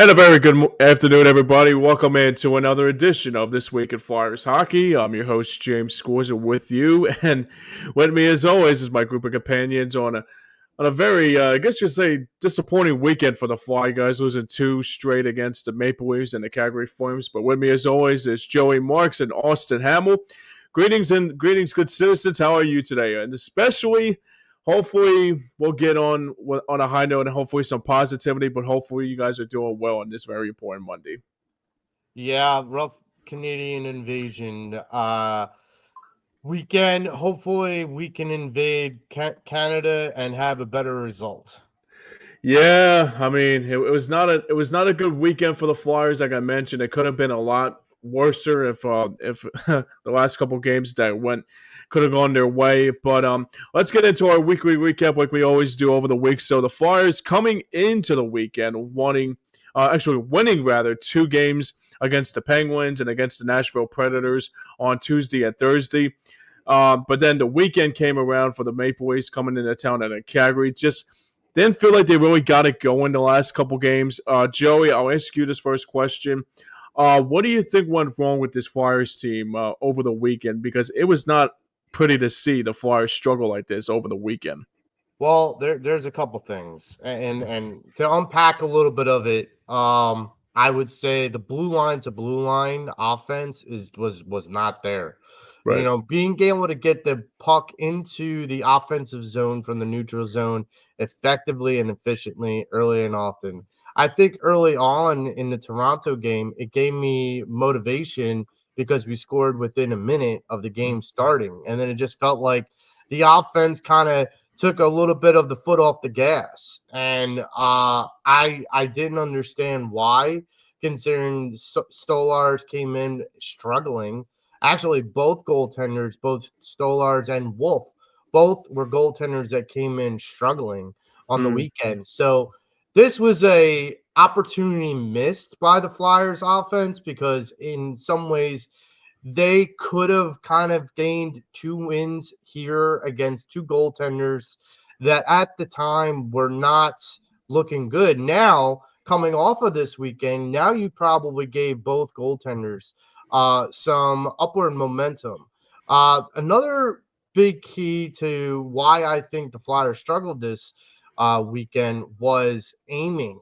And a very good afternoon, everybody. Welcome into another edition of This Week in Flyers Hockey. I'm your host, James Scorza, with you. And with me, as always, is my group of companions on a very, I guess you'd say, disappointing weekend for the Fly guys, losing two straight against the Maple Leafs and the Calgary Flames. But with me, as always, is Joey Marks and Austin Hammel. Greetings, good citizens. How are you today? And especially, hopefully, we'll get on a high note and hopefully some positivity. But hopefully, you guys are doing well on this very important Monday. Yeah, rough Canadian invasion weekend. Hopefully, we can invade Canada and have a better result. Yeah, I mean, it was not a good weekend for the Flyers. Like I mentioned, it could have been a lot worse if the last couple games that went could have gone their way. But let's get into our weekly recap like we always do over the week. So the Flyers coming into the weekend winning rather two games against the Penguins and against the Nashville Predators on Tuesday and Thursday. But then the weekend came around for the Maple Leafs coming into town at Calgary. Just didn't feel like they really got it going the last couple games. Joey, I'll ask you this first question. What do you think went wrong with this Flyers team over the weekend? Because it was not pretty to see the Flyers struggle like this over the weekend. Well, there's a couple things, and to unpack a little bit of it, I would say the blue line to blue line offense was not there. You Right. know, being able to get the puck into the offensive zone from the neutral zone effectively and efficiently early and often. I think early on in the Toronto game, it gave me motivation because we scored within a minute of the game starting. And then it just felt like the offense kind of took a little bit of the foot off the gas. And I didn't understand why, considering Stolars came in struggling. Actually, both goaltenders, both Stolarz and Wolf, both were goaltenders that came in struggling on the Mm, weekend. So this was a opportunity missed by the Flyers offense because in some ways they could have kind of gained two wins here against two goaltenders that at the time were not looking good. Now, coming off of this weekend, now you probably gave both goaltenders some upward momentum. Another big key to why I think the Flyers struggled this weekend was aiming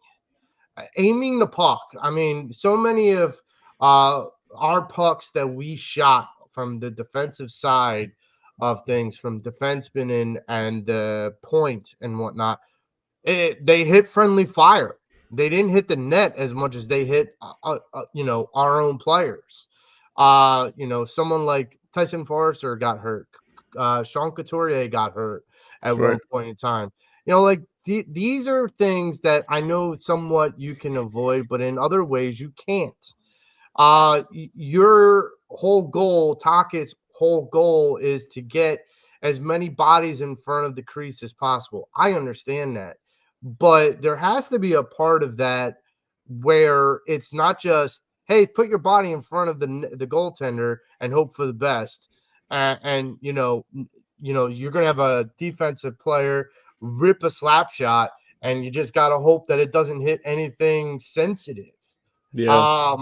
the puck. I mean, so many of uh, our pucks that we shot from the defensive side of things, from defensemen and the point and whatnot, they hit friendly fire. They didn't hit the net as much as they hit, our own players. Someone like Tyson Forrester got hurt. Sean Couturier got hurt at that's right. one point in time. Like these are things that I know somewhat you can avoid, but in other ways you can't. Your whole goal, Takit's whole goal is to get as many bodies in front of the crease as possible. I understand that, but there has to be a part of that where it's not just, hey, put your body in front of the goaltender and hope for the best. You're gonna have a defensive player rip a slap shot, and you just gotta hope that it doesn't hit anything sensitive. Yeah.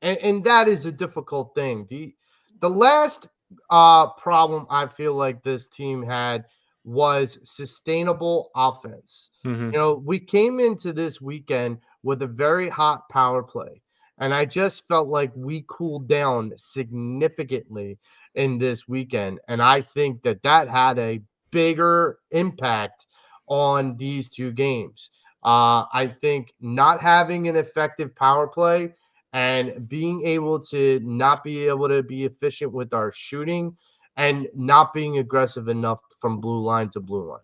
And that is a difficult thing. The last problem I feel like this team had was sustainable offense. Hmm. We came into this weekend with a very hot power play, and I just felt like we cooled down significantly in this weekend, and I think that that had a bigger impact on these two games. I think not having an effective power play and being able to not be able to be efficient with our shooting and not being aggressive enough from blue line to blue line.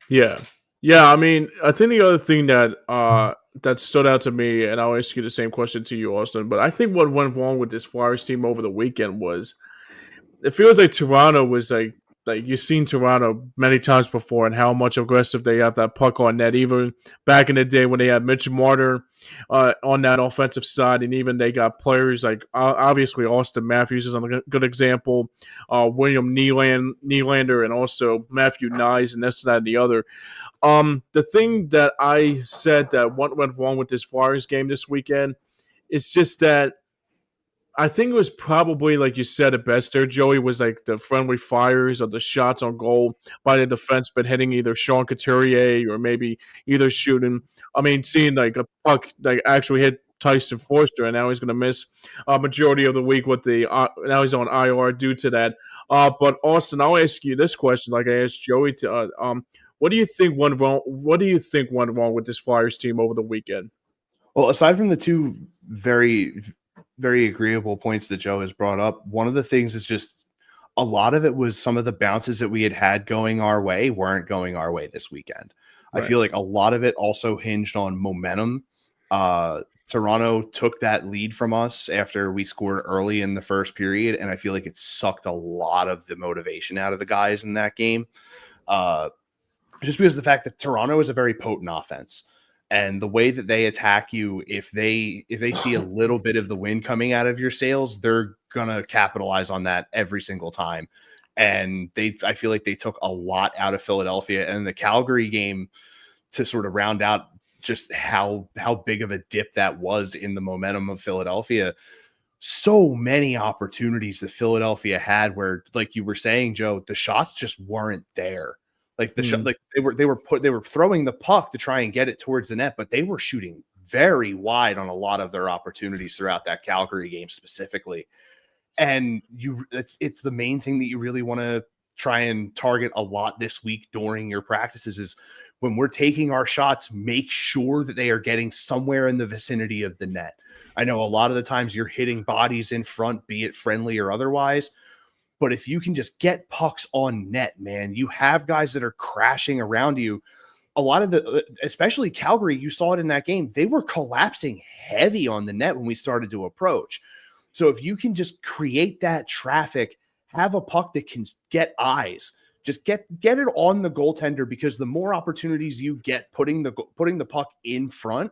Yeah. Yeah, I mean, I think the other thing that stood out to me, and I'll ask you the same question to you, Austin, but I think what went wrong with this Flyers team over the weekend was it feels like Toronto was like you've seen Toronto many times before and how much aggressive they have that puck on net. Even back in the day when they had Mitch Marner on that offensive side, and even they got players like obviously Austin Matthews is a good example, William Nylander, and also Matthew Nyes, and this, that, and the other. The thing that I said that what went wrong with this Flyers game this weekend is just that I think it was probably, like you said, it best there, Joey, was like the friendly fires or the shots on goal by the defenseman hitting either Sean Couturier or maybe either shooting. I mean, seeing like a puck like actually hit Tyson Forster, and now he's going to miss a majority of the week with the now he's on IR due to that. But Austin, I'll ask you this question, like I asked Joey to. What do you think went wrong? What do you think went wrong with this Flyers team over the weekend? Well, aside from the two very, very agreeable points that Joe has brought up, one of the things is just a lot of it was some of the bounces that we had going our way weren't going our way this weekend. Right. I feel like a lot of it also hinged on momentum. Toronto took that lead from us after we scored early in the first period, and I feel like it sucked a lot of the motivation out of the guys in that game. Just because of the fact that Toronto is a very potent offense, and the way that they attack you, if they see a little bit of the wind coming out of your sails, they're gonna capitalize on that every single time. And I feel like they took a lot out of Philadelphia, and the Calgary game to sort of round out just how big of a dip that was in the momentum of Philadelphia. So many opportunities that Philadelphia had where, like you were saying, Joe, the shots just weren't there. Like the shot, like they were throwing the puck to try and get it towards the net, but they were shooting very wide on a lot of their opportunities throughout that Calgary game specifically. And it's the main thing that you really want to try and target a lot this week during your practices is when we're taking our shots, make sure that they are getting somewhere in the vicinity of the net. I know a lot of the times you're hitting bodies in front, be it friendly or otherwise. But if you can just get pucks on net, man, you have guys that are crashing around you. A lot of especially Calgary, you saw it in that game. They were collapsing heavy on the net when we started to approach. So if you can just create that traffic, have a puck that can get eyes, just get it on the goaltender, because the more opportunities you get putting the puck in front,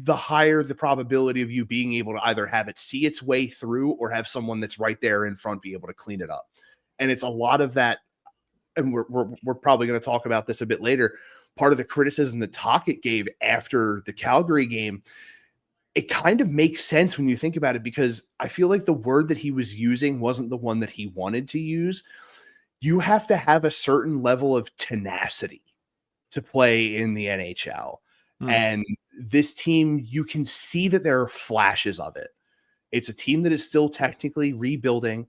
the higher the probability of you being able to either have it see its way through or have someone that's right there in front be able to clean it up. And it's a lot of that. And we're probably going to talk about this a bit later. Part of the criticism that Tocchet gave after the Calgary game, it kind of makes sense when you think about it, because I feel like the word that he was using wasn't the one that he wanted to use. You have to have a certain level of tenacity to play in the NHL. And this team, you can see that there are flashes of it. It's a team that is still technically rebuilding.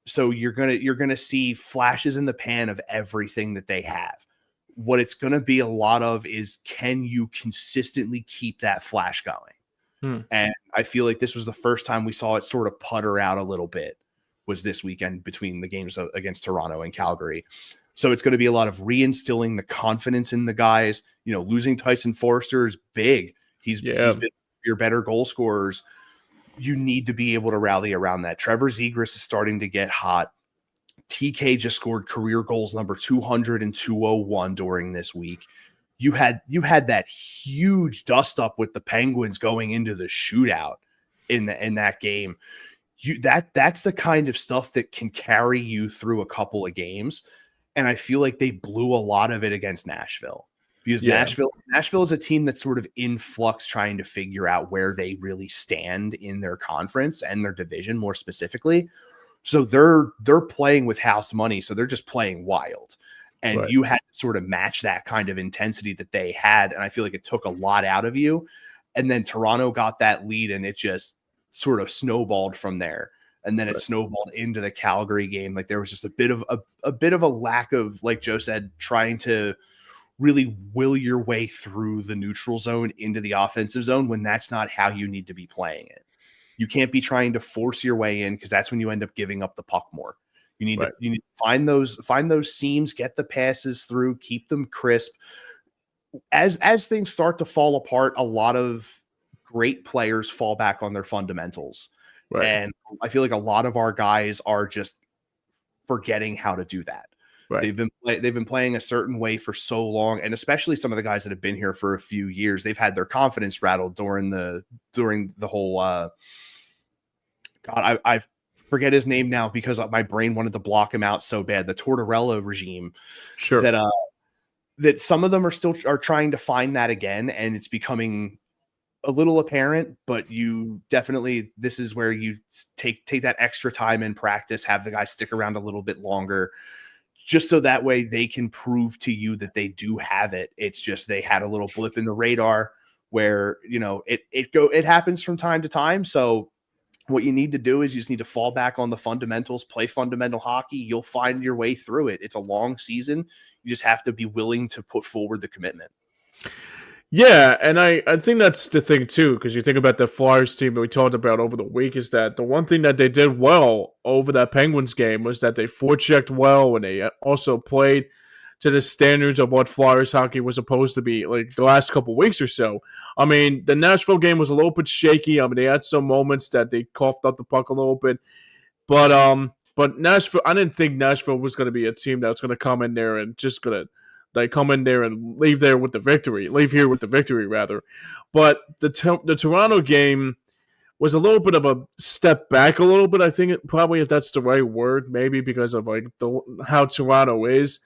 So you're gonna see flashes in the pan of everything that they have. What it's gonna be a lot of is, can you consistently keep that flash going? And I feel like this was the first time we saw it sort of putter out a little bit, was this weekend between the games against Toronto and Calgary. So it's going to be a lot of reinstilling the confidence in the guys. You know, losing Tyson Forster is big. He's been your better goal scorers. You need to be able to rally around that. Trevor Zegras is starting to get hot. TK just scored career goals number 200 and 201 during this week. You had that huge dust up with the Penguins going into the shootout in that game. That's the kind of stuff that can carry you through a couple of games. And I feel like they blew a lot of it against Nashville, because Nashville is a team that's sort of in flux, trying to figure out where they really stand in their conference and their division more specifically. So they're playing with house money. So they're just playing wild. And you had to sort of match that kind of intensity that they had. And I feel like it took a lot out of you. And then Toronto got that lead, and it just sort of snowballed from there. And then it snowballed into the Calgary game. Like there was just a bit of a lack of, like Joe said, trying to really will your way through the neutral zone into the offensive zone, when that's not how you need to be playing it. You can't be trying to force your way in, because that's when you end up giving up the puck more. You need to find those seams, get the passes through, keep them crisp. As things start to fall apart, a lot of great players fall back on their fundamentals. And I feel like a lot of our guys are just forgetting how to do that. Right. They've been playing a certain way for so long, and especially some of the guys that have been here for a few years, they've had their confidence rattled during the whole. God, I forget his name now because my brain wanted to block him out so bad. The Tortorella regime, Sure. That some of them are trying to find that again, and it's becoming a little apparent. But you definitely, this is where you take that extra time in practice, have the guys stick around a little bit longer, just so that way they can prove to you that they do have it. It's just they had a little blip in the radar where, it happens from time to time. So what you need to do is you just need to fall back on the fundamentals, play fundamental hockey. You'll find your way through it. It's a long season. You just have to be willing to put forward the commitment. Yeah, and I think that's the thing too, because you think about the Flyers team that we talked about over the week, is that the one thing that they did well over that Penguins game was that they forechecked well, and they also played to the standards of what Flyers hockey was supposed to be like the last couple of weeks or so. I mean, the Nashville game was a little bit shaky. I mean, they had some moments that they coughed up the puck a little bit, but Nashville, I didn't think Nashville was going to be a team that was going to come in there and just going to come in there and leave here with the victory, rather. But the Toronto game was a little bit of a step back a little bit. I think probably, if that's the right word, maybe because of like how Toronto is.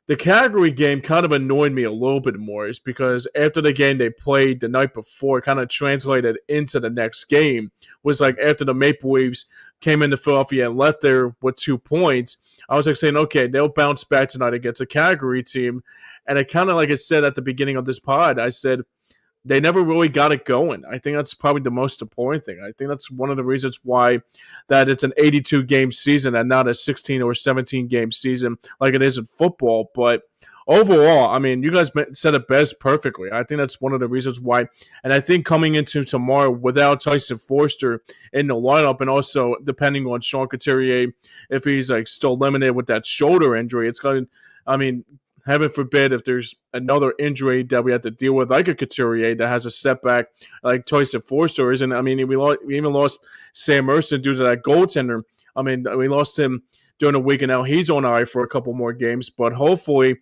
The Calgary game kind of annoyed me a little bit more, is because after the game they played the night before, it kind of translated into the next game. Was like after the Maple Leafs came into Philadelphia and left there with 2 points, I was like saying, okay, they'll bounce back tonight against a Calgary team. And I kind of, like I said at the beginning of this pod, I said they never really got it going. I think that's probably the most important thing. I think that's one of the reasons why that it's an 82-game season and not a 16 or 17-game season like it is in football. But overall, I mean, you guys said it best perfectly. I think that's one of the reasons why. And I think coming into tomorrow without Tyson Forster in the lineup, and also depending on Sean Couturier, if he's like still limited with that shoulder injury, it's going to, I mean, heaven forbid if there's another injury that we have to deal with, like a Couturier that has a setback like Tyson Forster isn't. I mean, we even lost Sam Merson due to that goaltender. I mean, we lost him during the week, and now he's on IR for a couple more games. But hopefully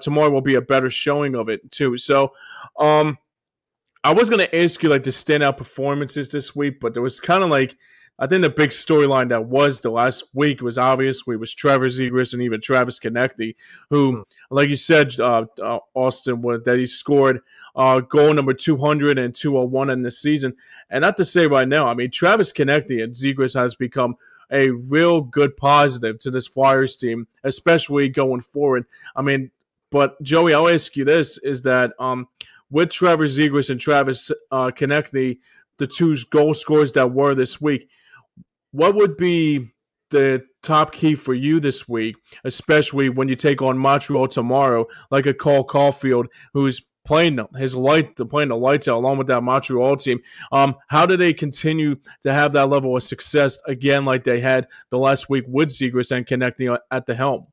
tomorrow will be a better showing of it too. So I was going to ask you like the standout performances this week, but there was kind of like, I think the big storyline that was the last week was obviously was Trevor Zegras and even Travis Konecny, who, like you said, Austin, that he scored goal number 200 and 201 in the season. And not to say right now, I mean, Travis Konecny and Zegras has become a real good positive to this Flyers team, especially going forward. I mean, but Joey, I'll ask you this, is that with Trevor Zegras and Travis Konecny, the two goal scorers that were this week, what would be the top key for you this week, especially when you take on Montreal tomorrow, like a Cole Caulfield, who's playing the lights out along with that Montreal team? How do they continue to have that level of success again, like they had the last week with Zegras and Konecny at the helm?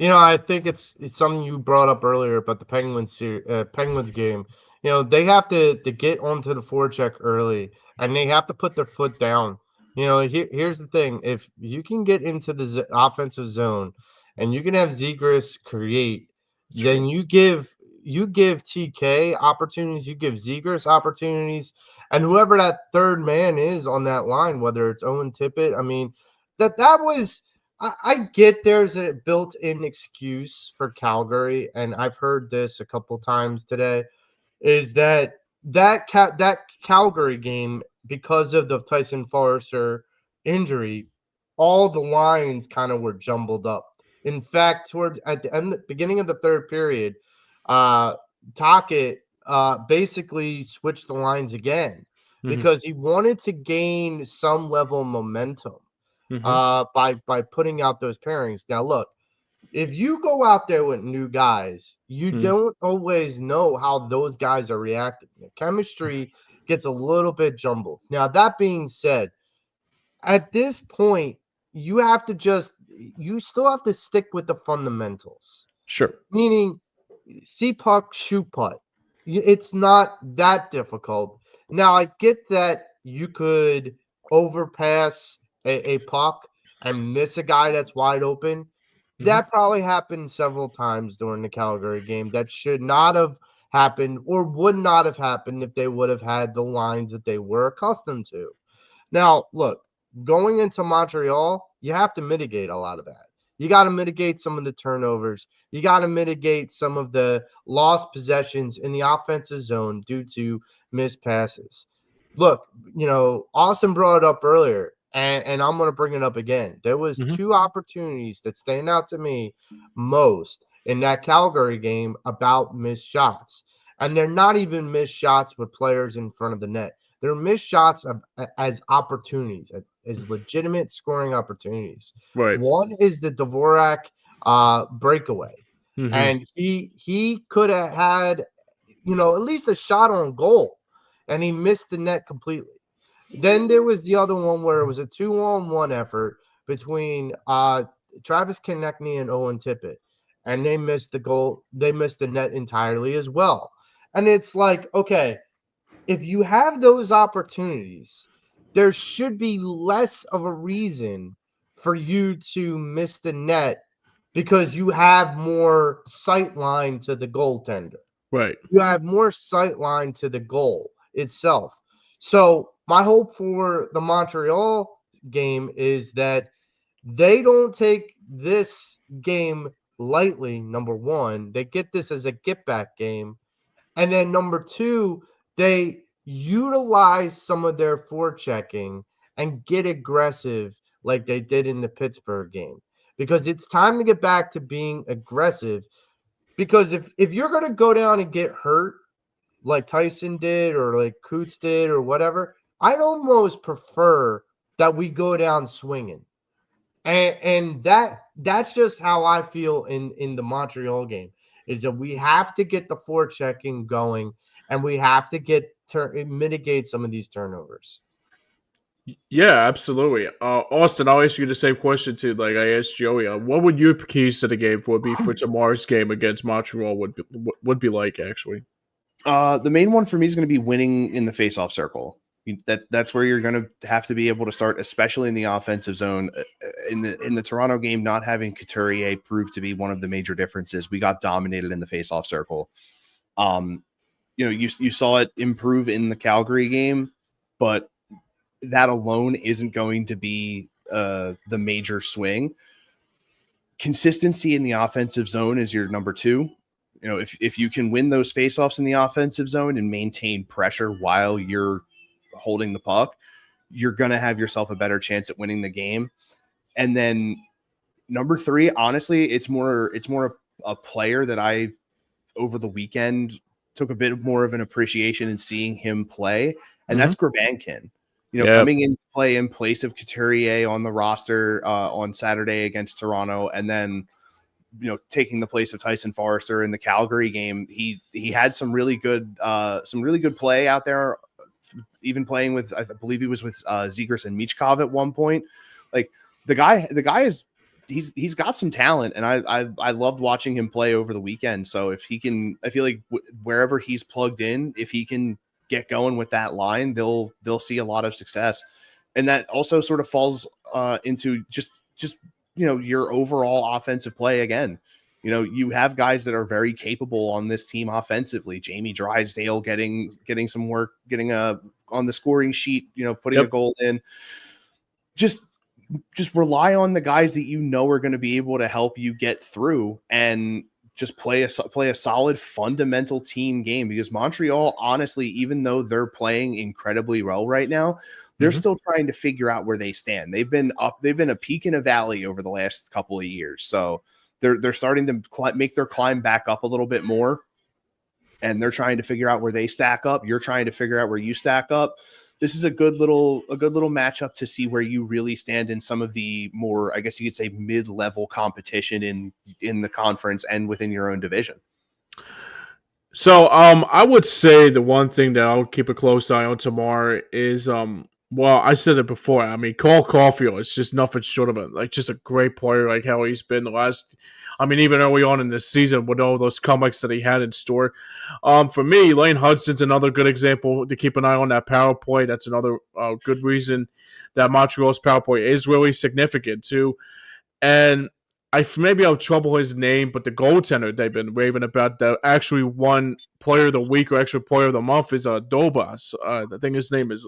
I think it's something you brought up earlier about the Penguins game. They have to get onto the forecheck early, and they have to put their foot down. Here's the thing: if you can get into the offensive zone, and you can have Zegras create, then you give TK opportunities, you give Zegras opportunities, and whoever that third man is on that line, whether it's Owen Tippett, I mean, that was. I get there's a built-in excuse for Calgary, and I've heard this a couple times today, is that Calgary game, because of the Tyson Forster injury, all the lines kind of were jumbled up. In fact, at the beginning of the third period, Tocchet basically switched the lines again because he wanted to gain some level of momentum. By putting out those pairings. Now, look, if you go out there with new guys, you don't always know how those guys are reacting. The chemistry gets a little bit jumbled. Now, that being said, at this point, you still have to stick with the fundamentals. Sure. Meaning, see puck, shoot putt. It's not that difficult. Now, I get that you could overpass a puck and miss a guy that's wide open, that probably happened several times during the Calgary game that should not have happened or would not have happened if they would have had the lines that they were accustomed to. Now, look, going into Montreal, you have to mitigate a lot of that. You got to mitigate some of the turnovers. You got to mitigate some of the lost possessions in the offensive zone due to missed passes. Look, Austin brought it up earlier, and I'm going to bring it up again. There was two opportunities that stand out to me most in that Calgary game about missed shots. And they're not even missed shots with players in front of the net. They're missed shots as opportunities, as legitimate scoring opportunities. Right. One is the Dvorak breakaway. And he could have had, at least a shot on goal, and he missed the net completely. Then there was the other one where it was a 2-on-1 effort between Travis Konechny and Owen Tippett, and they missed the goal. They missed the net entirely as well. And it's like, okay, if you have those opportunities, there should be less of a reason for you to miss the net because you have more sight line to the goaltender. Right. You have more sight line to the goal itself. So my hope for the Montreal game is that they don't take this game lightly, number one. They get this as a get-back game. And then number two, they utilize some of their forechecking and get aggressive like they did in the Pittsburgh game. Because it's time to get back to being aggressive. Because if you're going to go down and get hurt like Tyson did or like Coots did or whatever, I'd almost prefer that we go down swinging. And that's just how I feel in the Montreal game, is that we have to get the forechecking going and we have to mitigate some of these turnovers. Yeah, absolutely. Austin, I'll ask you the same question too. Like I asked Joey, what would your keys to the game be for tomorrow's game against Montreal would be like actually? The main one for me is going to be winning in the face-off circle. That's where you're going to have to be able to start, especially in the offensive zone. In the Toronto game, not having Couturier proved to be one of the major differences. We got dominated in the face-off circle. You saw it improve in the Calgary game, but that alone isn't going to be the major swing. Consistency in the offensive zone is your number two. If you can win those faceoffs in the offensive zone and maintain pressure while you're holding the puck, you're going to have yourself a better chance at winning the game. And then number three, honestly, it's more a player that I over the weekend took a bit more of an appreciation in seeing him play, and that's Grabankin. Coming in to play in place of Couturier on the roster on Saturday against Toronto, and then taking the place of Tyson Forrester in the Calgary game. He had some really good play out there, even playing with, I believe he was with Zegras and Michkov at one point. Like the guy is he's got some talent, and I loved watching him play over the weekend. So if he can, I feel like wherever he's plugged in, if he can get going with that line, they'll see a lot of success. And that also sort of falls into just your overall offensive play again. You have guys that are very capable on this team offensively. Jamie Drysdale getting some work, getting on the scoring sheet, putting a goal in. Just rely on the guys that are going to be able to help you get through, and just play a solid fundamental team game, because Montreal, honestly, even though they're playing incredibly well right now, they're still trying to figure out where they stand. They've been a peak and a valley over the last couple of years. So they're starting to make their climb back up a little bit more, and they're trying to figure out where they stack up. You're trying to figure out where you stack up. This is a good little matchup to see where you really stand in some of the more, I guess you could say, mid-level competition in the conference and within your own division. So I would say the one thing that I'll keep a close eye on tomorrow is well, I said it before. I mean, Cole Caulfield is just nothing short of just a great player, like how he's been the last. I mean, even early on in this season with all those comebacks that he had in store. For me, Lane Hudson's another good example to keep an eye on. That power play. That's another good reason that Montreal's power play is really significant too. And maybe I'll trouble his name, but the goaltender they've been raving about that actually won Player of the Week or actually Player of the Month is Dobas. I think his name is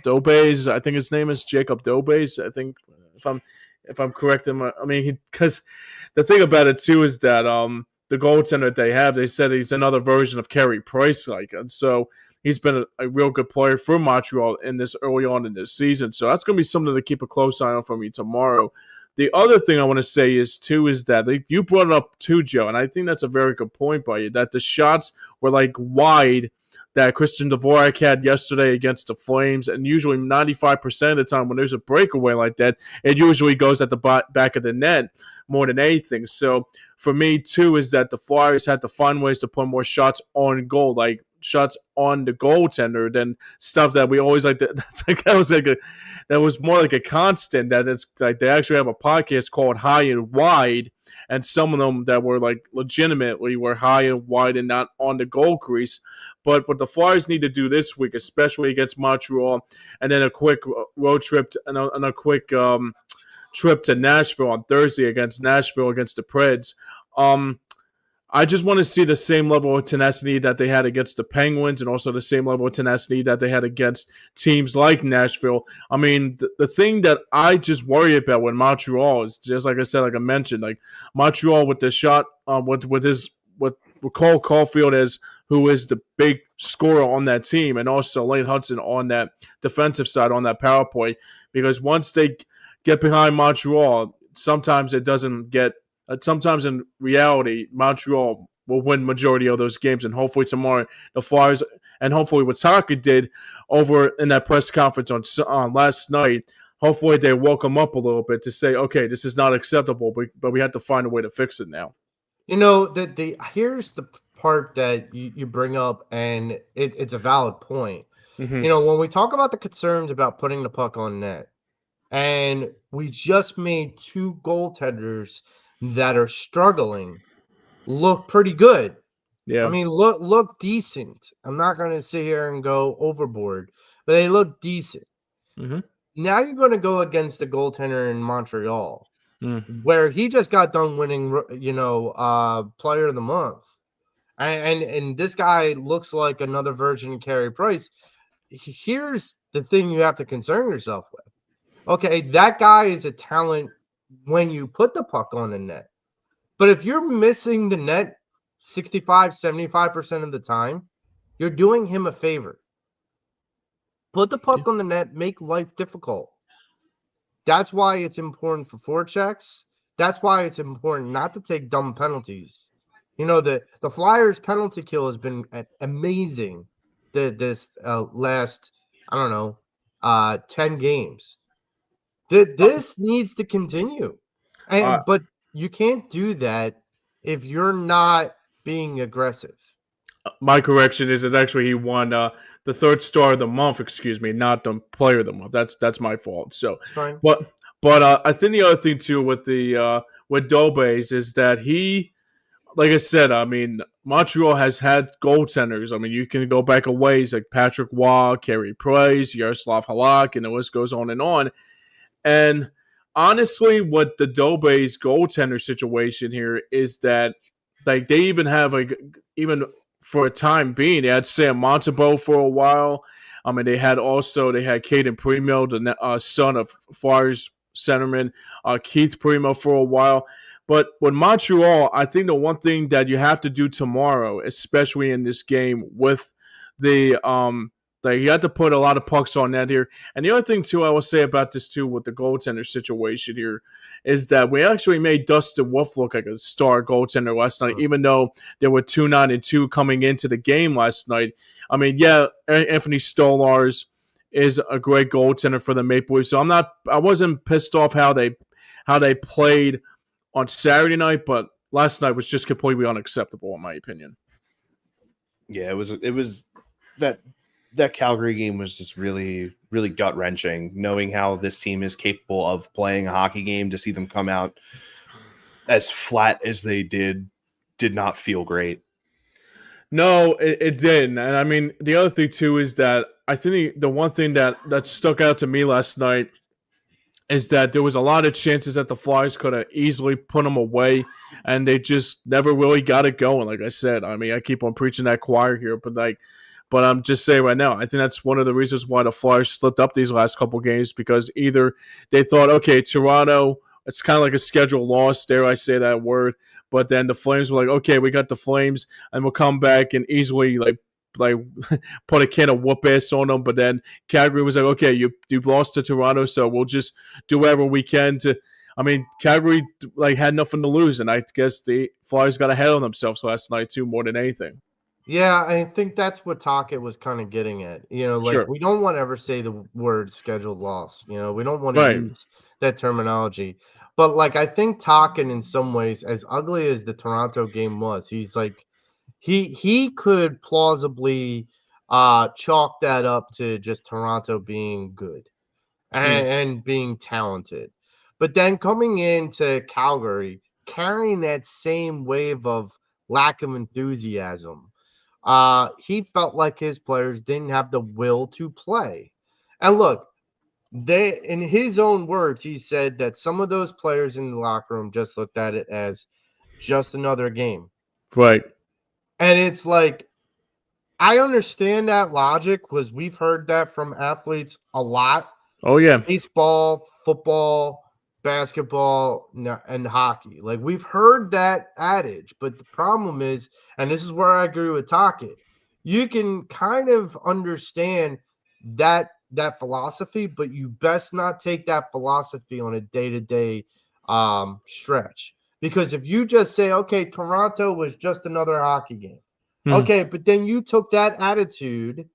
Dobes. I think his name is Jacob Dobes. I think if I'm correct, I mean, because the thing about it too is that the goaltender they said he's another version of Carey Price, and so he's been a real good player for Montreal in this early on in this season. So that's going to be something to keep a close eye on for me tomorrow. The other thing I want to say is that you brought it up too, Joe, and I think that's a very good point by you, that the shots were wide that Christian Dvorak had yesterday against the Flames, and usually 95% of the time when there's a breakaway like that, it usually goes at the back of the net more than anything. So for me, too, is that the Flyers had to find ways to put more shots on goal, shots on the goaltender than stuff that we always that was more like a constant, that it's they actually have a podcast called High and Wide, and some of them that were legitimately were high and wide and not on the goal crease. But what the Flyers need to do this week, especially against Montreal, and then a quick road trip and a quick trip to Nashville on Thursday against the Preds. I just want to see the same level of tenacity that they had against the Penguins, and also the same level of tenacity that they had against teams like Nashville. I mean, the thing that I just worry about with Montreal is, just like I said, like I mentioned, Montreal with the shot, with Cole Caulfield who is the big scorer on that team, and also Lane Hudson on that defensive side on that power play. Because once they get behind Montreal, sometimes it doesn't get. Sometimes in reality, Montreal will win majority of those games, and hopefully tomorrow the Flyers, and hopefully what Taka did over in that press conference on last night, hopefully they woke them up a little bit to say, okay, this is not acceptable, but we have to find a way to fix it now. Here's the part that you bring up, and it's a valid point. Mm-hmm. When we talk about the concerns about putting the puck on net, and we just made two goaltenders that are struggling look pretty good. Yeah. I mean, look decent. I'm not going to sit here and go overboard, but they look decent. Mm-hmm. Now you're going to go against the goaltender in Montreal, where he just got done winning, Player of the Month. And this guy looks like another version of Carey Price. Here's the thing you have to concern yourself with. Okay, that guy is a talent when you put the puck on the net. But if you're missing the net 65, 75% of the time, you're doing him a favor. Put the puck on the net, make life difficult. That's why it's important for forechecks. That's why it's important not to take dumb penalties. The Flyers penalty kill has been amazing this last, 10 games. This needs to continue. But you can't do that if you're not being aggressive. My correction is that actually he won the third star of the month, not the player of the month. That's my fault. So, Fine. but I think the other thing too with Dobes is that he, like I said, I mean, Montreal has had goaltenders. I mean, you can go back a ways like Patrick Waugh, Carey Price, Yaroslav Halak, and the list goes on. And honestly, what the Dobes goaltender situation here is that they even have even for a time being, they had Sam Montembeault for a while. I mean, they had Caden Primo, the son of Flyers centerman Keith Primo, for a while. But with Montreal, I think the one thing that you have to do tomorrow, especially in this game with the you have to put a lot of pucks on net here. And the other thing, too, I will say about this, too, with the goaltender situation here, is that we actually made Dustin Wolf look like a star goaltender last night, even though there were 2-9-2 coming into the game last night. I mean, yeah, Anthony Stolarz is a great goaltender for the Maple Leafs. So I wasn't pissed off how they played on Saturday night, but last night was just completely unacceptable, in my opinion. Yeah, it was that Calgary game was just really, really gut-wrenching, knowing how this team is capable of playing a hockey game. To see them come out as flat as they did not feel great. No, it didn't. And I mean, the other thing, too, is that I think the one thing that stuck out to me last night is that there was a lot of chances that the Flyers could have easily put them away, and they just never really got it going. Like I said, I mean, I keep on preaching that choir here, but I'm just saying right now, I think that's one of the reasons why the Flyers slipped up these last couple games, because either they thought, okay, Toronto, it's kind of like a scheduled loss, dare I say that word, but then the Flames were like, okay, we got the Flames, and we'll come back and easily like put a can of whoop ass on them. But then Calgary was like, okay, you lost to Toronto, so we'll just do whatever we can to. I mean, Calgary like had nothing to lose, and I guess the Flyers got ahead of themselves last night too, more than anything. Yeah, I think that's what Taka was kind of getting at. Sure. We don't want to ever say the word scheduled loss. We don't want to Right. use that terminology. But I think Taka, in some ways, as ugly as the Toronto game was, he's like he could plausibly chalk that up to just Toronto being good and being talented. But then coming into Calgary, carrying that same wave of lack of enthusiasm, he felt like his players didn't have the will to play. And look, in his own words, he said that some of those players in the locker room just looked at it as just another game. Right. And it's like, I understand that logic because we've heard that from athletes a lot. Oh yeah. Baseball, football, basketball, and hockey. We've heard that adage, but the problem is, and this is where I agree with Taka, you can kind of understand that philosophy, but you best not take that philosophy on a day-to-day stretch. Because if you just say, okay, Toronto was just another hockey game. Okay, but then you took that attitude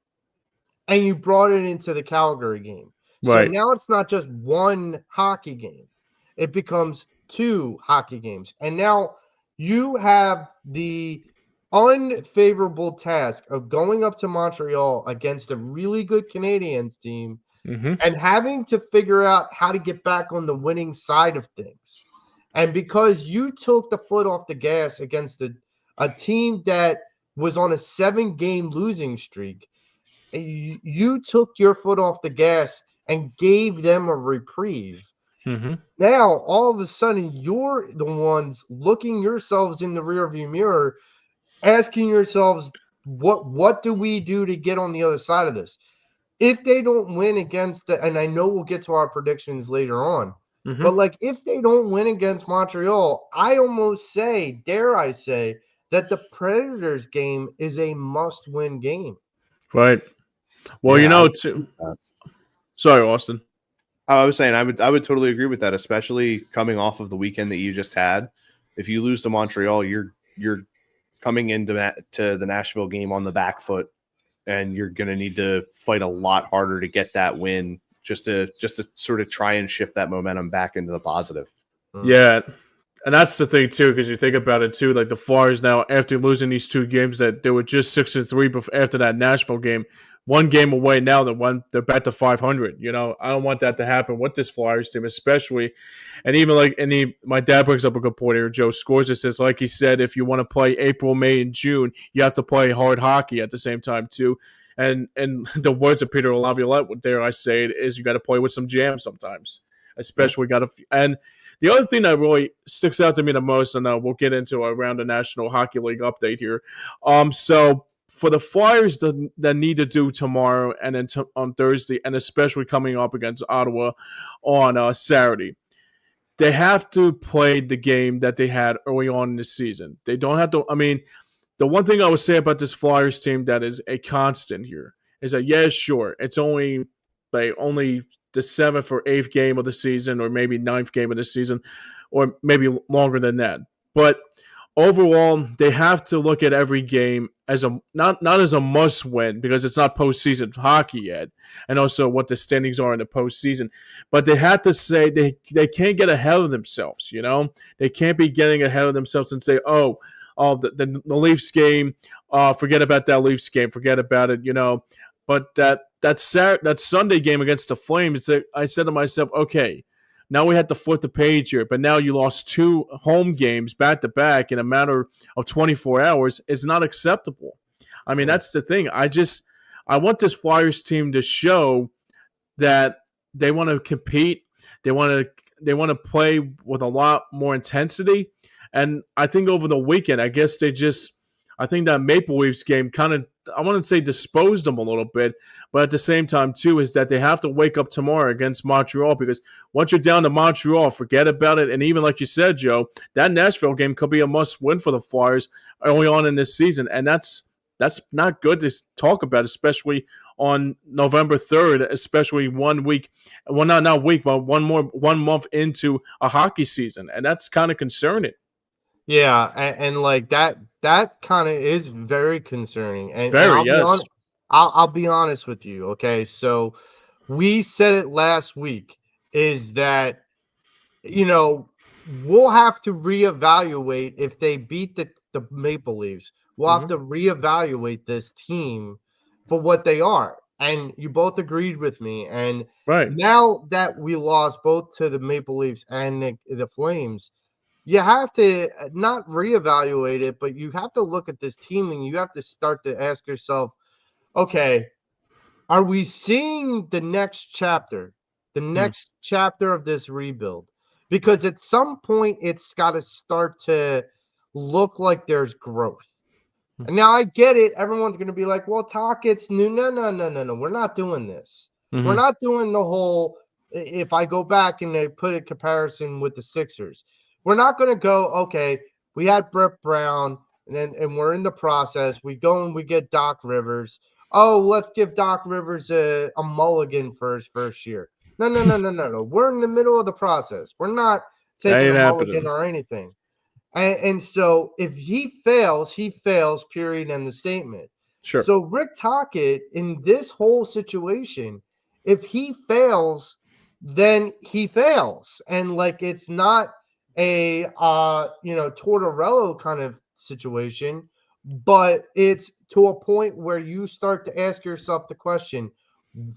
and you brought it into the Calgary game. So now it's not just one hockey game. It becomes two hockey games. And now you have the unfavorable task of going up to Montreal against a really good Canadiens team and having to figure out how to get back on the winning side of things. And because you took the foot off the gas against a team that was on a 7-game losing streak, you took your foot off the gas and gave them a reprieve. Now, all of a sudden, you're the ones looking yourselves in the rearview mirror, asking yourselves, what do we do to get on the other side of this? If they don't win against and I know we'll get to our predictions later on, but if they don't win against Montreal, I almost dare I say, that the Predators game is a must-win game. Right. Well, Yeah, sorry, Austin. I was saying I would totally agree with that, especially coming off of the weekend that you just had. If you lose to Montreal, you're coming into the Nashville game on the back foot, and you're going to need to fight a lot harder to get that win, just to sort of try and shift that momentum back into the positive. Yeah. And that's the thing too, because you think about it too, like the Flyers now, after losing these 2 games, that they were just 6-3 after that Nashville game, 1 game away now they're back to 500. I don't want that to happen with this Flyers team, especially, and even my dad brings up a good point here. Joe Scorza says, like he said, if you want to play April, May, and June, you have to play hard hockey at the same time too. And the words of Peter Laviolette, dare I say it, is you got to play with some jam sometimes, especially and. The other thing that really sticks out to me the most, and we'll get into around the National Hockey League update here. So for the Flyers that need to do tomorrow and then on Thursday, and especially coming up against Ottawa on Saturday, they have to play the game that they had early on in the season. They don't have to. I mean, the one thing I would say about this Flyers team that is a constant here is that, yeah, sure, it's only the 7th or 8th game of the season, or maybe 9th game of the season, or maybe longer than that. But overall, they have to look at every game as not as a must win, because it's not postseason hockey yet, and also what the standings are in the postseason. But they have to say they can't get ahead of themselves. They can't be getting ahead of themselves and say, the Leafs game, forget about that Leafs game, forget about it. But that Sunday game against the Flames, I said to myself, okay, now we had to flip the page here, but now you lost 2 home games back-to-back in a matter of 24 hours. It's not acceptable. I mean, that's the thing. I want this Flyers team to show that they want to compete, They want to play with a lot more intensity. And I think over the weekend, I guess I think that Maple Leafs game kind of, I wouldn't say disposed them a little bit, but at the same time, too, is that they have to wake up tomorrow against Montreal, because once you're down to Montreal, forget about it. And even like you said, Joe, that Nashville game could be a must-win for the Flyers early on in this season. And that's not good to talk about, especially on November 3rd, especially 1 week, well, not week, but 1 month into a hockey season. And that's kind of concerning. Yeah, and like that kind of is very concerning. And Very, yes. I'll be honest with you. Okay, so we said it last week, is that we'll have to reevaluate if they beat the Maple Leafs. We'll have to reevaluate this team for what they are. And you both agreed with me. And right now that we lost both to the Maple Leafs and the Flames, you have to not reevaluate it, but you have to look at this team and you have to start to ask yourself, okay, are we seeing the next chapter of this rebuild? Because at some point it's got to start to look like there's growth. And now I get it. Everyone's going to be like, well, Tocchet's new. No. We're not doing this. We're not doing the whole, if I go back and they put a comparison with the Sixers, we're not going to go, okay, we had Brett Brown and we're in the process. We go and we get Doc Rivers. Oh, let's give Doc Rivers a mulligan for his first year. No. We're in the middle of the process. We're not taking a mulligan or anything. And so if he fails, period, end the statement. Sure. So Rick Tocchet, in this whole situation, if he fails, then he fails. And like, it's not a Tortorella kind of situation, but it's to a point where you start to ask yourself the question,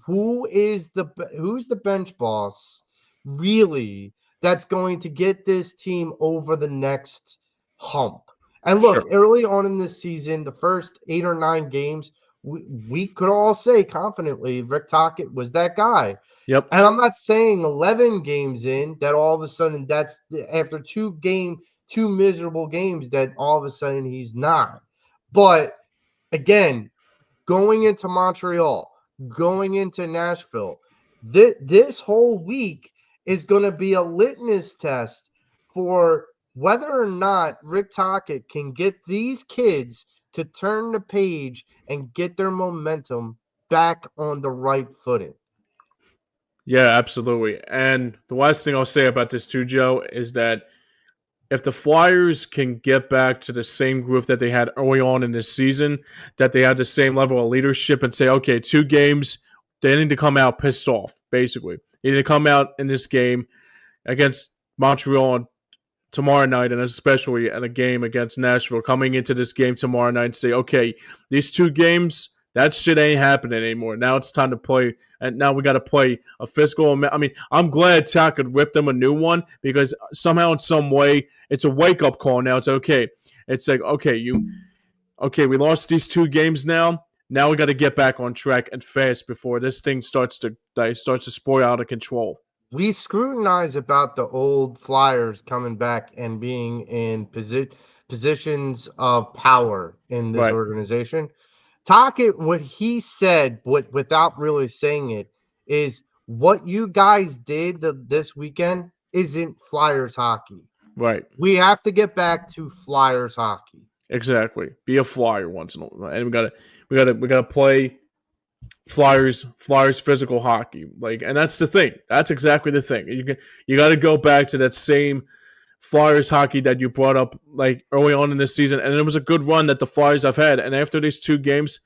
who's the bench boss really that's going to get this team over the next hump? And look, early on in this season, the first 8 or 9 games, we could all say confidently Rick Tocchet was that guy. Yep. And I'm not saying 11 games in that all of a sudden that's after 2 miserable games that all of a sudden he's not. But again, going into Montreal, going into Nashville, this whole week is going to be a litmus test for whether or not Rick Tocchet can get these kids to turn the page and get their momentum back on the right footing. Yeah, absolutely. And the last thing I'll say about this too, Joe, is that if the Flyers can get back to the same groove that they had early on in this season, that they had the same level of leadership and say, okay, 2 games, they need to come out pissed off, basically. They need to come out in this game against Montreal tomorrow night, and especially in a game against Nashville, coming into this game tomorrow night and say, okay, these 2 games, that shit ain't happening anymore. Now it's time to play, and now we got to play a physical. I mean, I'm glad Tocchet ripped them a new one, because somehow in some way it's a wake-up call now. It's okay. It's like, okay, we lost these 2 games now. Now we got to get back on track and fast before this thing starts to spoil out of control. We scrutinize about the old Flyers coming back and being in positions of power in this organization. Tocchet, what he said, without really saying it, is what you guys did this weekend isn't Flyers hockey. Right. We have to get back to Flyers hockey. Exactly. Be a Flyer once in a while, and we gotta play Flyers physical hockey. Like, and that's the thing. That's exactly the thing. You got to go back to that same Flyers hockey that you brought up like early on in this season, and it was a good run that the Flyers have had. And after these 2 games,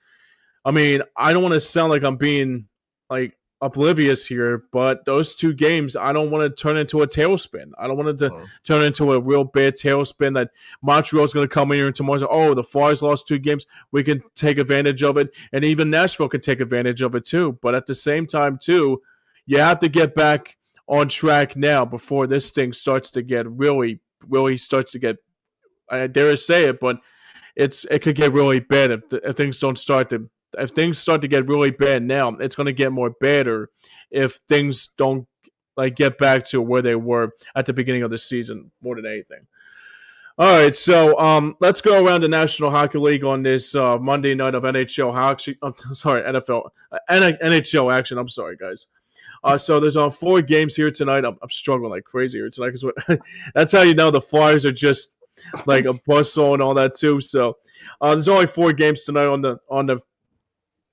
I mean, I don't want to sound like I'm being like oblivious here, but those 2 games, I don't want to turn into a tailspin. I don't want it to turn into a real bad tailspin that Montreal's going to come in here and tomorrow and say, oh, the Flyers lost 2 games. We can take advantage of it. And even Nashville can take advantage of it too. But at the same time too, you have to get back on track now before this thing starts to get really starts to get, I dare say it, but it could get really bad if things don't start to. If things start to get really bad now, it's going to get more badder if things don't get back to where they were at the beginning of the season more than anything. All right, so let's go around the National Hockey League on this Monday night of NHL hockey. I'm sorry, NFL, NHL action. I'm sorry, guys. So there's 4 games here tonight. I'm struggling like crazy here tonight because that's how you know the Flyers are just like a bustle and all that too. So there's only 4 games tonight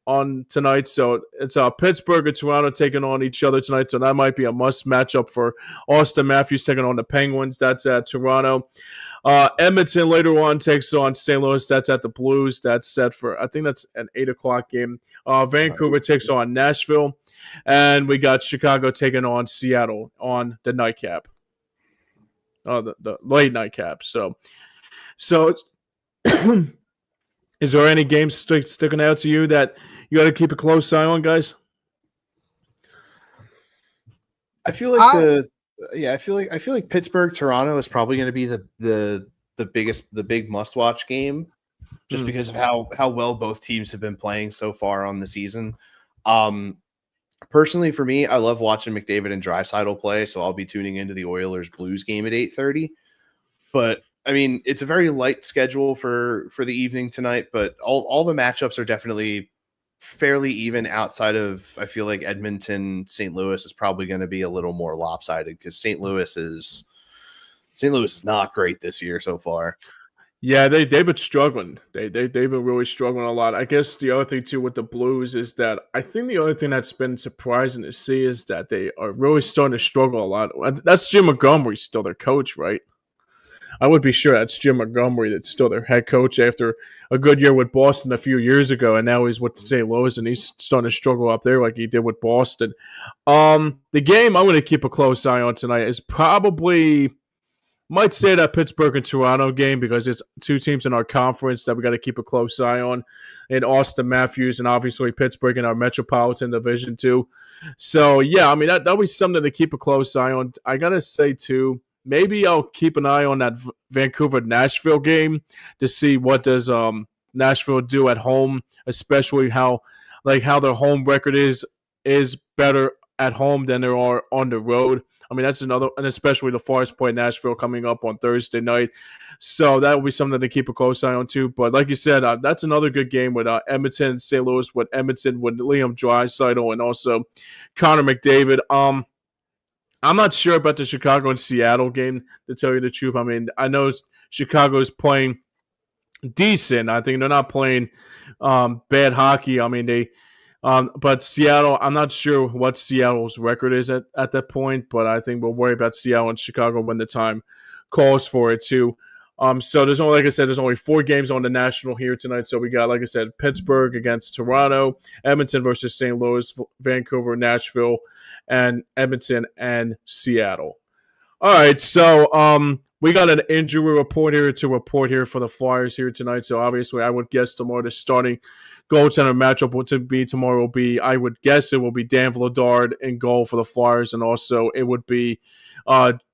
on tonight. So it's Pittsburgh and Toronto taking on each other tonight. So that might be a must matchup for Austin Matthews taking on the Penguins. That's at Toronto. Edmonton later on takes on St. Louis. That's at the Blues. That's set for, I think that's an 8 o'clock game. Vancouver takes on Nashville. And we got Chicago taking on Seattle on the nightcap. The late nightcap. So is there any games sticking out to you that you got to keep a close eye on, guys? I feel like I feel like Pittsburgh Toronto is probably going to be the big must watch game, just because of how well both teams have been playing so far on the season. Personally, for me, I love watching McDavid and Draisaitl play, so I'll be tuning into the Oilers Blues game at 8:30. But I mean, it's a very light schedule for the evening tonight, but all the matchups are definitely fairly even outside of, I feel like Edmonton, St. Louis is probably going to be a little more lopsided because St. Louis is not great this year so far. Yeah, they've been struggling. They've been really struggling a lot. I guess the other thing too with the Blues is that I think the other thing that's been surprising to see is that they are really starting to struggle a lot. That's Jim Montgomery still their coach, right? I would be sure that's Jim Montgomery that's still their head coach after a good year with Boston a few years ago, and now he's with St. Louis, and he's starting to struggle up there like he did with Boston. The game I'm going to keep a close eye on tonight is probably, might say, that Pittsburgh and Toronto game, because it's 2 teams in our conference that we got to keep a close eye on, in Austin Matthews and obviously Pittsburgh in our Metropolitan Division too. So yeah, I mean that'll be something to keep a close eye on. I gotta say too, maybe I'll keep an eye on that Vancouver-Nashville game to see what does Nashville do at home, especially how their home record is better at home than they are on the road. I mean, that's another, and especially the Flyers play Nashville coming up on Thursday night. So that will be something to keep a close eye on too. But like you said, that's another good game with Edmonton and St. Louis, with Edmonton with Liam Draisaitl and also Connor McDavid. I'm not sure about the Chicago and Seattle game, to tell you the truth. I mean, I know Chicago is playing decent. I think they're not playing bad hockey. I mean, but Seattle, I'm not sure what Seattle's record is at that point, but I think we'll worry about Seattle and Chicago when the time calls for it too. So there's only, like I said, there's only 4 games on the National here tonight. So we got, like I said, Pittsburgh against Toronto, Edmonton versus St. Louis, Vancouver, Nashville, and Edmonton and Seattle. All right, so we got an injury report here for the Flyers here tonight. So obviously, I would guess tomorrow the starting goaltender matchup will be, I would guess it will be Dan Vladar in goal for the Flyers, and also it would be